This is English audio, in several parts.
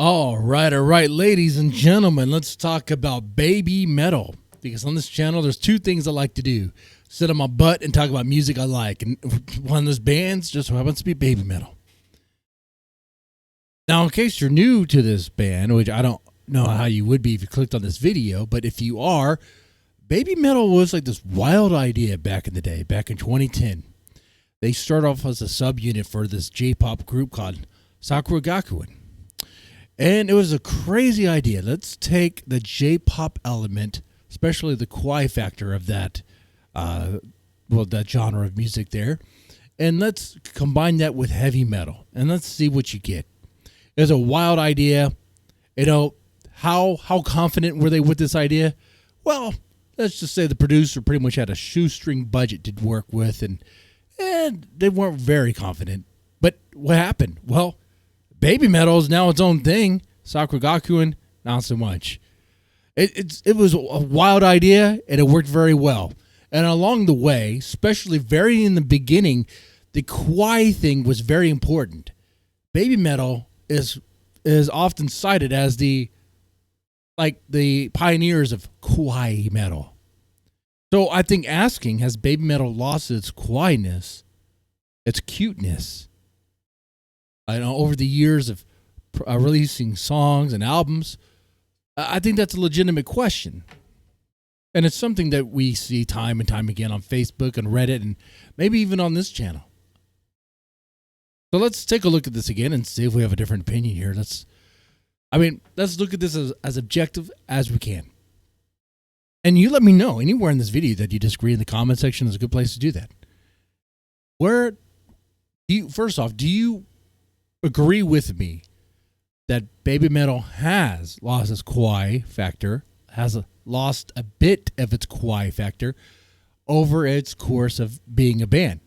All right, ladies and gentlemen, let's talk about baby metal. Because on this channel, there's two things I like to do: sit on my butt and talk about music I like. And one of those bands just so happens to be baby metal. Now, in case you're new to this band, which I don't know how you would be if you clicked on this video, but if you are, baby metal was like this wild idea back in the day, back in 2010. They started off as a subunit for this J-pop group called Sakura Gakuen. And it was a crazy idea. Let's take the J-pop element, especially the kawaii factor of that, that genre of music there, and let's combine that with heavy metal, and let's see what you get. It was a wild idea. You know, how confident were they with this idea? Well, let's just say the producer pretty much had a shoestring budget to work with, and they weren't very confident. But what happened? Well, baby metal is now its own thing. Sakura Gakuen, not so much. It was a wild idea, and it worked very well. And along the way, especially very in the beginning, the kawaii thing was very important. Baby metal is often cited as the pioneers of kawaii metal. So I think asking, has baby metal lost its kawaiiness, its cuteness? I know over the years of releasing songs and albums, I think that's a legitimate question. And it's something that we see time and time again on Facebook and Reddit and maybe even on this channel. So let's take a look at this again and see if we have a different opinion here. Let's look at this as objective as we can. And you let me know anywhere in this video that you disagree in the comment section is a good place to do that. First off, do you agree with me that baby metal has lost its kawaii factor, has lost a bit of its kawaii factor over its course of being a band,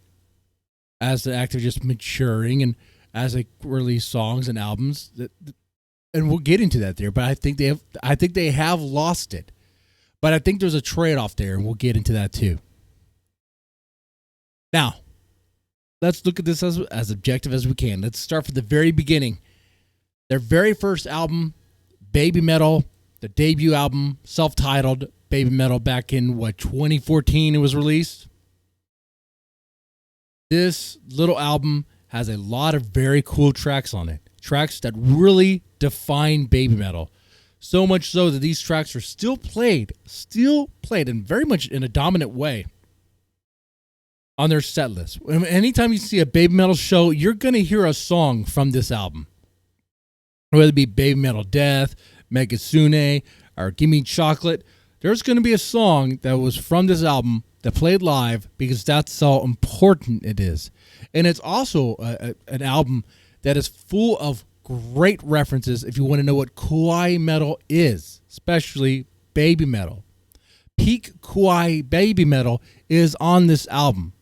as the act of just maturing and as they release songs and albums, and we'll get into that there. But I think they have lost it. But I think there's a trade-off there, and we'll get into that too. Now, let's look at this as objective as we can. Let's start from the very beginning. Their very first album, Baby Metal, the debut album, self-titled Baby Metal, back in 2014 it was released. This little album has a lot of very cool tracks on it. Tracks that really define baby metal. So much so that these tracks are still played, and very much in a dominant way on their set list. Anytime you see a baby metal show, you're going to hear a song from this album. Whether it be Baby Metal Death, Megasune, or Gimme Chocolate, there's going to be a song that was from this album that played live because that's how important it is. And it's also an album that is full of great references if you want to know what kawaii metal is, especially baby metal. Peak kawaii baby metal is on this album.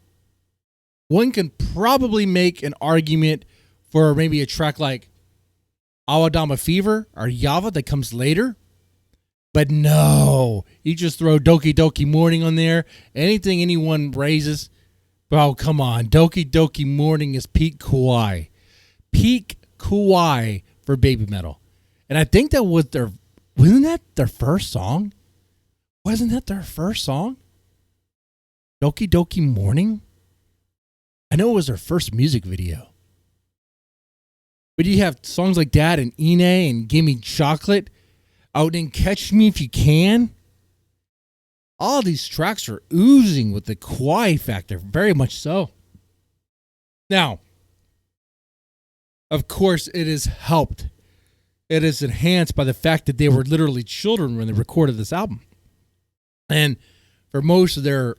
One can probably make an argument for maybe a track like Awadama Fever or Yava that comes later. But no, you just throw Doki Doki Morning on there. Anything anyone raises, bro, come on. Doki Doki Morning is peak kawaii. Peak kawaii for baby metal. And I think that wasn't that their first song? Wasn't that their first song? Doki Doki Morning? I know it was their first music video. But you have songs like that and Ine and Gimme Chocolate. Out and Catch Me If You Can. All these tracks are oozing with the kawaii factor, very much so. Now, of course, it is helped. It is enhanced by the fact that they were literally children when they recorded this album. And for most of their,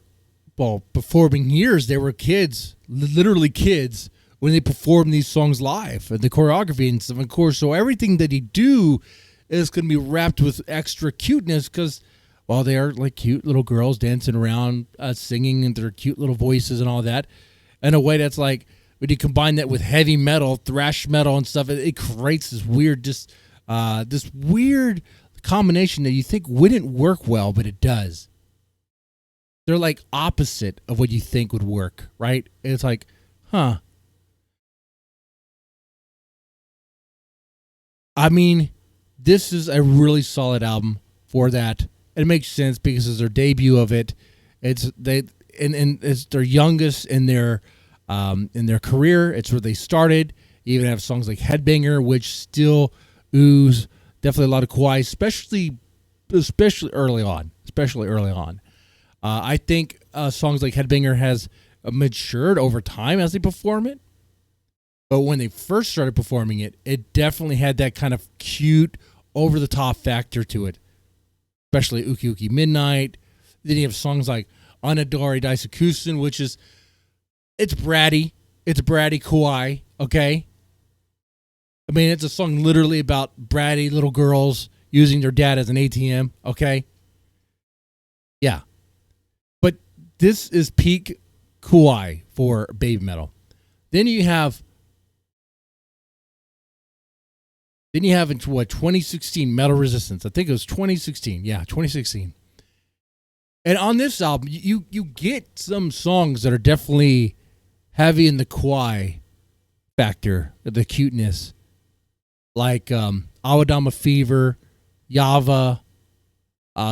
performing years, they were kids, literally kids, when they performed these songs live. And the choreography and stuff, of course. So everything that you do is going to be wrapped with extra cuteness because, they are like cute little girls dancing around, singing in their cute little voices and all that. In a way that's like, when you combine that with heavy metal, thrash metal and stuff, it creates this weird, this weird combination that you think wouldn't work well, but it does. They're like opposite of what you think would work, right? It's like, huh. I mean, this is a really solid album for that. It makes sense because it's their debut of it. It's they and it's their youngest in their career. It's where they started. You even have songs like Headbanger, which still ooze definitely a lot of Kawaii, especially early on. Especially early on. I think songs like Headbanger has matured over time as they perform it. But when they first started performing it, it definitely had that kind of cute, over-the-top factor to it. Especially Uki Uki Midnight. Then you have songs like Anadori Daisakusen, which is, it's bratty. It's bratty Kawaii, okay? I mean, it's a song literally about bratty little girls using their dad as an ATM, okay? Yeah. But this is peak Kawaii for Baby Metal. Then you have in 2016 Metal Resistance. I think it was 2016. Yeah, 2016. And on this album, you get some songs that are definitely heavy in the Kawaii factor, the cuteness, like Awadama Fever, Yava.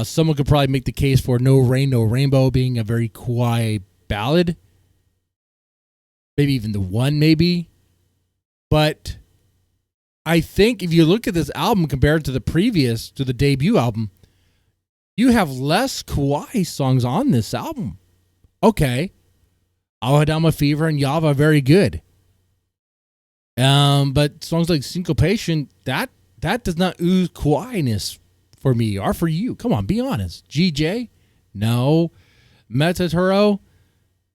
Someone could probably make the case for No Rain, No Rainbow being a very Kawaii ballad. Maybe even The One, maybe. But I think if you look at this album compared to the debut album, you have less Kawaii songs on this album. Okay. Awadama Fever and Yava are very good. But songs like Syncopation, that does not ooze Kawaii-ness for me or for you. Come on, be honest. GJ? No. Metataro?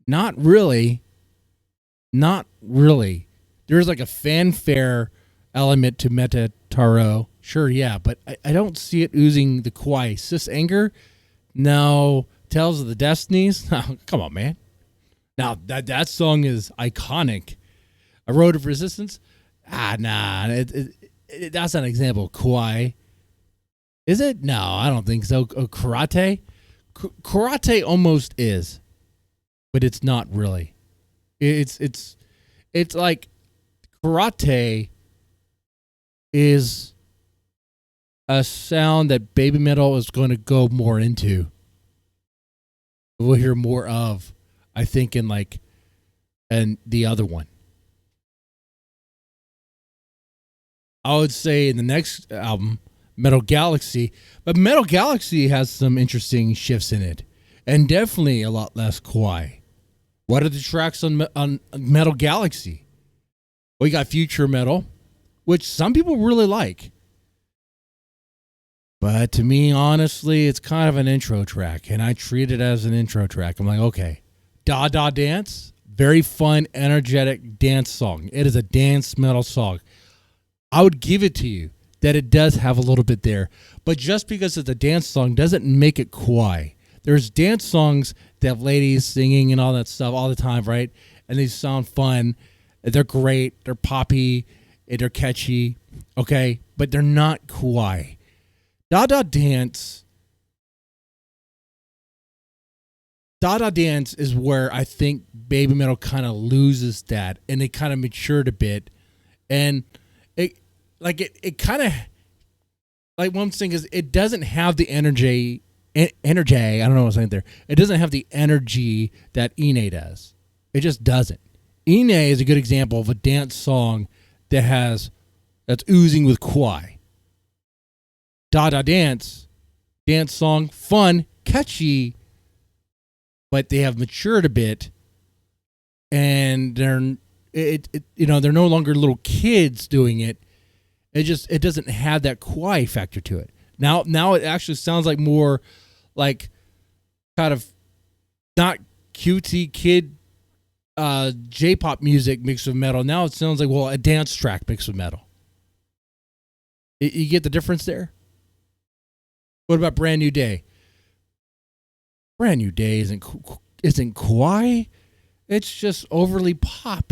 Not really. Not really. There's like a fanfare element to Metataro. Sure, yeah, but I don't see it oozing the Kawaii. Sis Anger? No. Tales of the Destinies? Oh, come on, man. Now, that song is iconic. A Road of Resistance? Nah. That's not an example of Kawaii. Is it? No, I don't think so. Karate? Karate almost is, but it's not really. It's like Karate is a sound that Baby Metal is going to go more into. We'll hear more of, I think, in the other one. I would say in the next album, Metal Galaxy, but Metal Galaxy has some interesting shifts in it, and definitely a lot less Kawaii. What are the tracks on Metal Galaxy? We got Future Metal, which some people really like. But to me, honestly, it's kind of an intro track, and I treat it as an intro track. I'm like, okay. Da Da Dance, very fun, energetic dance song. It is a dance metal song. I would give it to you that it does have a little bit there. But just because it's a dance song doesn't make it Kawaii. There's dance songs that have ladies singing and all that stuff all the time, right? And they sound fun. They're great. They're poppy. They're catchy. Okay? But they're not Kawaii. Da Da Dance is where I think Baby Metal kind of loses that, and they kind of matured a bit. And it kind of, like, one thing is, it doesn't have the energy. I don't know what I'm saying there. It doesn't have the energy that Ine does. It just doesn't. Ine is a good example of a dance song that's oozing with Kawaii. Da Da Dance song, fun, catchy, but they have matured a bit, and they're no longer little kids doing it. It doesn't have that Kawaii factor to it. Now it actually sounds like more like kind of not cutesy kid J-pop music mixed with metal. Now it sounds like, well, a dance track mixed with metal. You get the difference there? What about Brand New Day? Brand New Day isn't Kawaii. It's just overly pop.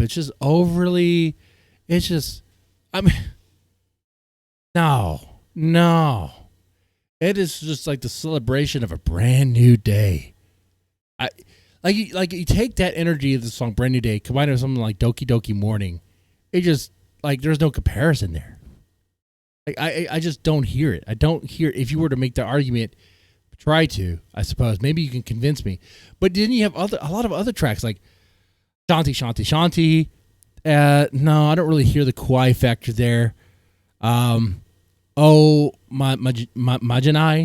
No. It is just like the celebration of a brand new day. You take that energy of the song Brand New Day, combine it with something like Doki Doki Morning. It just, like, there's no comparison there. Like I just don't hear it. I don't hear if you were to make the argument, try to, I suppose. Maybe you can convince me. But didn't you have a lot of other tracks like Shanti Shanti Shanti? No, I don't really hear the Kawaii factor there. Majinai?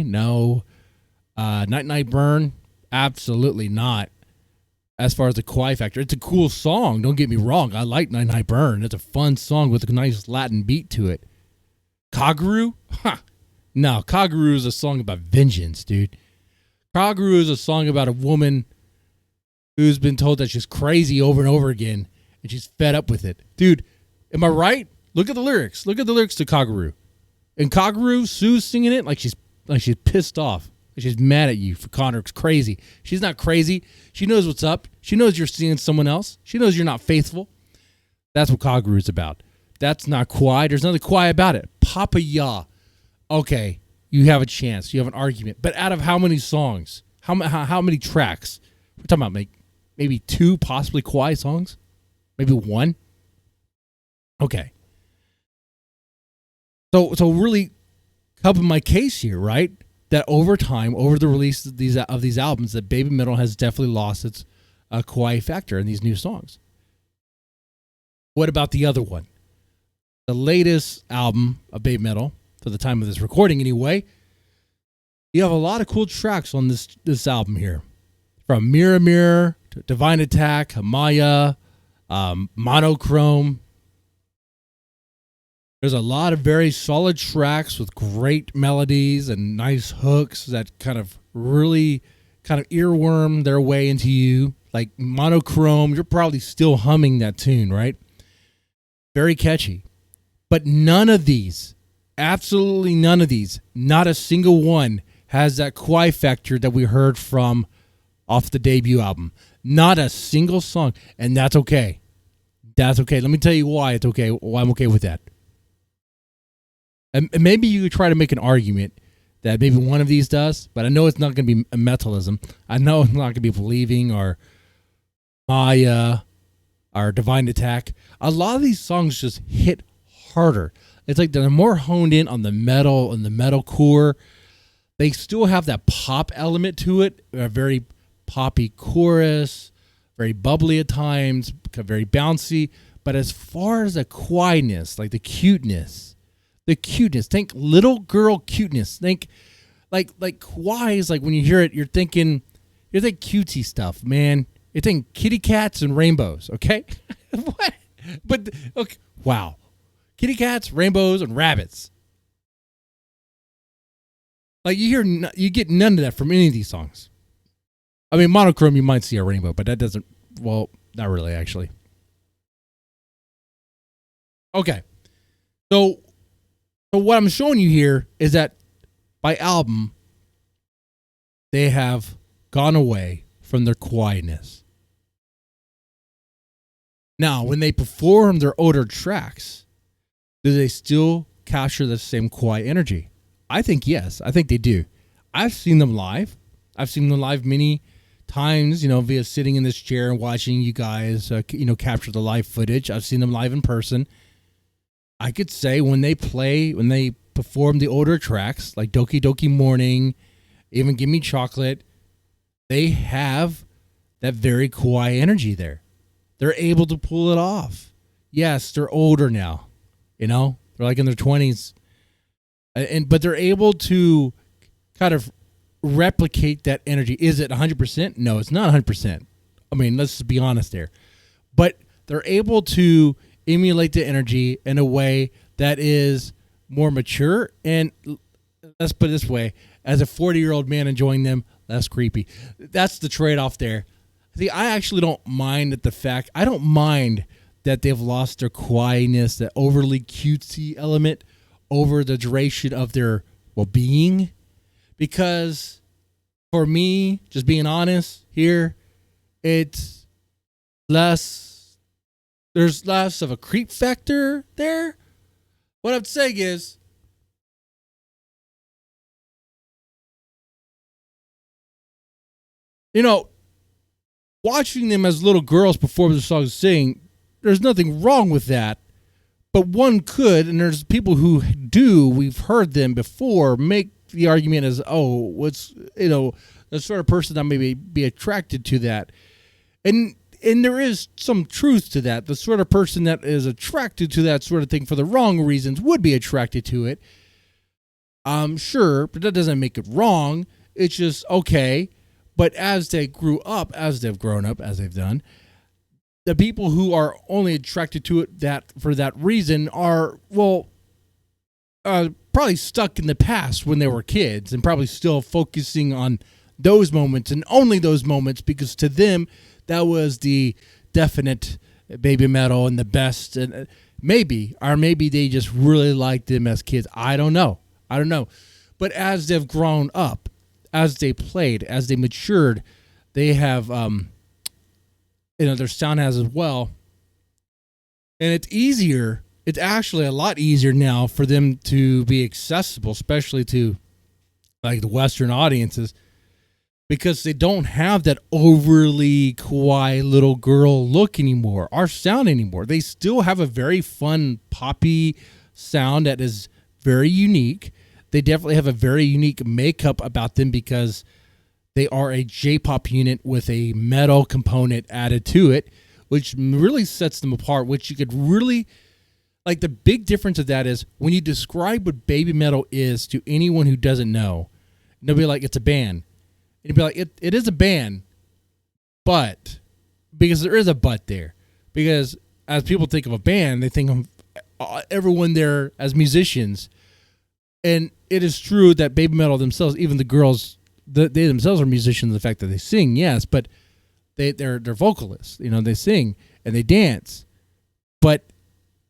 No. Night Night Burn? Absolutely not. As far as the Kawaii factor, it's a cool song. Don't get me wrong. I like Night Night Burn. It's a fun song with a nice Latin beat to it. Kaguru? Huh. No, Kaguru is a song about vengeance, dude. Kaguru is a song about a woman who's been told that she's crazy over and over again, and she's fed up with it. Dude, am I right? Look at the lyrics. Look at the lyrics to Kaguru. And Kaguru, Sue's singing it like she's pissed off. Like she's mad at you for Connor. It's crazy. She's not crazy. She knows what's up. She knows you're seeing someone else. She knows you're not faithful. That's what Kaguru is about. That's not Kawaii. There's nothing Kawaii about it. Papa Ya. Okay, you have a chance. You have an argument. But out of how many songs? How many tracks? We're talking about maybe 2 possibly Kawaii songs? Maybe 1? Okay. So really helping my case here, right? That over time, over the release of these albums, that Baby Metal has definitely lost its Kawaii factor in these new songs. What about the other one? The latest album of Baby Metal, for the time of this recording anyway, you have a lot of cool tracks on this album here. From Mirror Mirror to Divine Attack, Maya, Monochrome. There's a lot of very solid tracks with great melodies and nice hooks that kind of really kind of earworm their way into you. Like Monochrome, you're probably still humming that tune, right? Very catchy. But none of these, absolutely none of these, not a single one has that Kawaii factor that we heard from off the debut album. Not a single song, and that's okay. That's okay. Let me tell you why it's okay. Why I'm okay with that. And maybe you could try to make an argument that maybe one of these does, but I know it's not going to be Metalism. I know it's not going to be Believing or Maya or Divine Attack. A lot of these songs just hit harder. It's like they're more honed in on the metal and the metalcore. They still have that pop element to it, a very poppy chorus, very bubbly at times, very bouncy. But as far as the quietness, like the cuteness, think little girl cuteness. Think like Kawaii is like when you hear it, you're thinking cutesy stuff, man. You're thinking kitty cats and rainbows, okay? What? But okay, wow. Kitty cats, rainbows, and rabbits. Like you get none of that from any of these songs. I mean, Monochrome, you might see a rainbow, but that doesn't. Well, not really, actually. Okay, so what I'm showing you here is that by album, they have gone away from their quietness. Now, when they perform their older tracks, do they still capture the same quiet energy? I think yes. I think they do. I've seen them live. I've seen them live many times, via sitting in this chair and watching you guys, capture the live footage. I've seen them live in person. I could say when they perform the older tracks, like Doki Doki Morning, even Give Me Chocolate, they have that very Kawaii energy there. They're able to pull it off. Yes, they're older now. They're like in their 20s. But they're able to kind of replicate that energy. Is it 100%? No, it's not 100%. I mean, let's just be honest there. But they're able to emulate the energy in a way that is more mature. And let's put it this way, as a 40-year-old man enjoying them, less creepy. That's the trade-off there. See, I actually don't mind I don't mind that they've lost their quietness, that overly cutesy element over the duration of their being. Because for me, just being honest here, it's there's less of a creep factor there. What I'm saying is, watching them as little girls perform the songs and sing, there's nothing wrong with that. But one could, and there's people who do, we've heard them before, make the argument as, oh, what's, the sort of person that may be attracted to that. And there is some truth to that. The sort of person that is attracted to that sort of thing for the wrong reasons would be attracted to it. Sure, but that doesn't make it wrong. It's just, okay. But as they grew up, as they've grown up, as they've done, the people who are only attracted to it for that reason are, probably stuck in the past when they were kids and probably still focusing on those moments and only those moments, because to them, that was the definite baby metal and the best. And maybe they just really liked them as kids. I don't know. But as they've grown up, as they played, as they matured, they have, their sound has as well. And it's easier. It's actually a lot easier now for them to be accessible, especially to like the Western audiences, because they don't have that overly kawaii little girl look anymore, or sound anymore. They still have a very fun poppy sound that is very unique. They definitely have a very unique makeup about them because they are a J-pop unit with a metal component added to it, which really sets them apart, which you could really, like, the big difference of that is when you describe what baby metal is to anyone who doesn't know, they'll be like, it's a band. And you'll be like, it is a band, but, because there is a but there. Because as people think of a band, they think of everyone there as musicians. And it is true that baby metal themselves, even the girls, they themselves are musicians, the fact that they sing, yes, but they're vocalists. They sing and they dance. But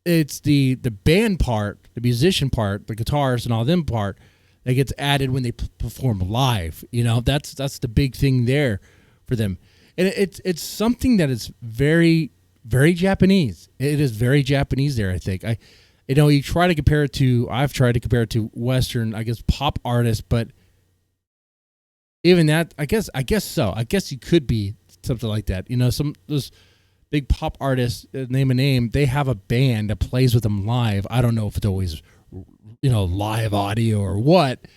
it's the band part, the musician part, the guitars and all them part that gets added when they perform live. That's the big thing there for them. And it's something that is very, very Japanese. It is very Japanese there, I think. You try to compare it to, I've tried to compare it to Western, I guess, pop artists, but even that, I guess so. I guess you could be something like that. Those big pop artists, name a name, they have a band that plays with them live. I don't know if it's always, live audio or what,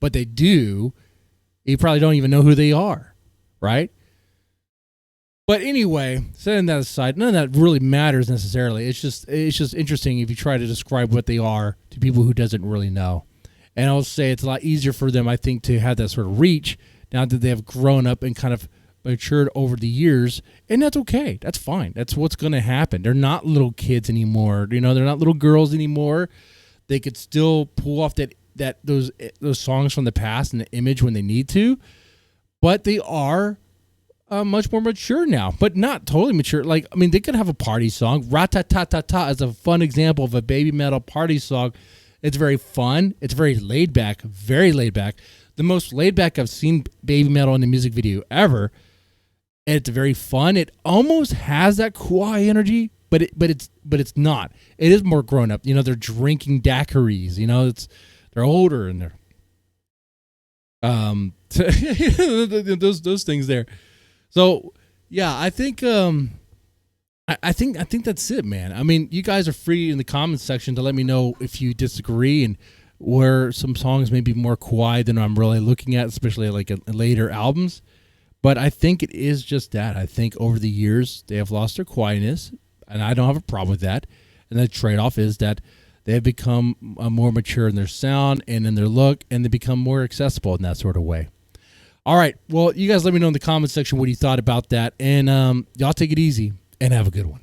but they do. You probably don't even know who they are, right? But anyway, setting that aside, none of that really matters necessarily. It's just interesting if you try to describe what they are to people who doesn't really know. And I'll say it's a lot easier for them, I think, to have that sort of reach now that they have grown up and kind of matured over the years. And that's okay. That's fine. That's what's going to happen. They're not little kids anymore. They're not little girls anymore. They could still pull off those songs from the past and the image when they need to. But they are much more mature now, but not totally mature. They could have a party song. Rat-ta-ta-ta-ta is a fun example of a baby metal party song. It's very fun. It's very laid back, very laid back. The most laid back I've seen baby metal in a music video ever. And it's very fun. It almost has that kawaii energy, but it's not. It is more grown up. They're drinking daiquiris. They're older and they're those things there. So yeah, I think I think that's it, man. You guys are free in the comments section to let me know if you disagree and where some songs may be more kawaii than I'm really looking at, especially like later albums. But I think it is just that. I think over the years they have lost their kawaiiness, and I don't have a problem with that. And the trade-off is that they have become more mature in their sound and in their look, and they become more accessible in that sort of way. All right. Well, you guys let me know in the comments section what you thought about that. And y'all take it easy and have a good one.